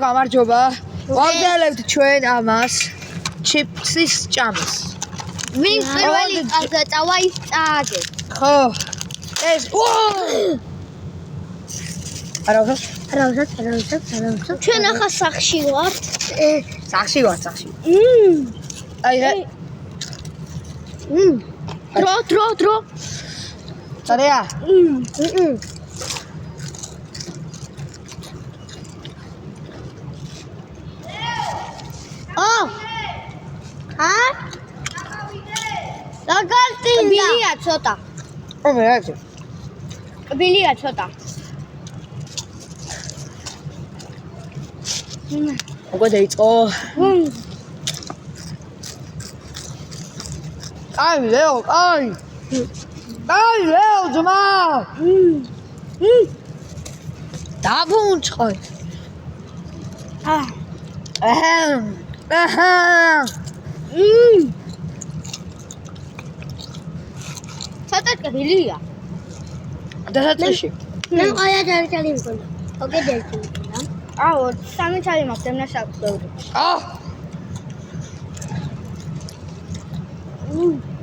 გამარჯობა. ვაგრძელებთ ჩვენ ამას. ჩიპსის ჭამს. ვინც პირველი წავა ის წააგე. ხო. ეს არავის. ჩვენ ახლა სახში ვართ. სახში ვარ. აი დრო. წარია. ბილია ცოტა. ბილია ცოტა. უკვე დაიწყო. აი ლეო, აი ლეო ძმა. დაბუნჭყო. ცოტა ბილია. დასაწყისში. მე ყაია დარჩალი მქონდა. ოკე დარჩალი. აუ, სამი ჩალი მაქვს, ემნა შევწევდი.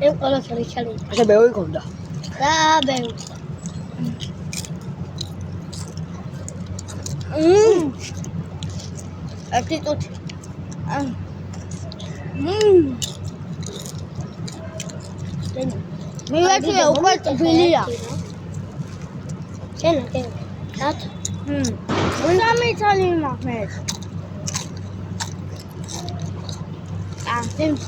ემ ყალა ჩალი. ასე ბევრი ქონდა. ბევრი. ერთი ტუთი. მივაჩვია უკვე ბილია. კენა. დათ. სამი ჩალი მაქვს მე. დემს.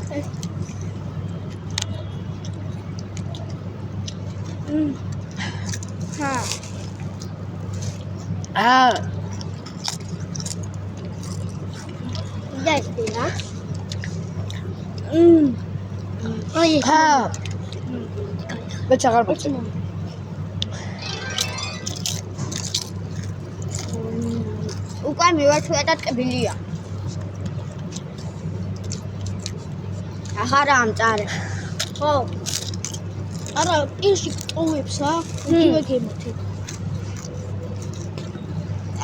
Destina. Oye. მე ჩაღარ მოწე. უკვე მივაჩვია და ტკბილია. ახარა ამწარე. ხო. არა, პირში ტოვებსა, იგივე გემოთი.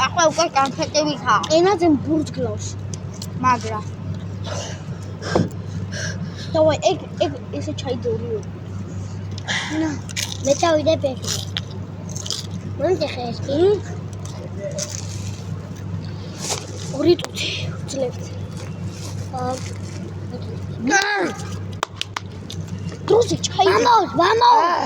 ახლა უკვე კანფეტებითა. ენაზე ბურთგლავს. მაგრა. დავაი, ეგ ესე ჩაიდოლიო. ნა, მე წავიდე ბექი. მონდე ხესკი. ორი ტუთი ვძლებთ. დროზე ჩაიდე. Vamos.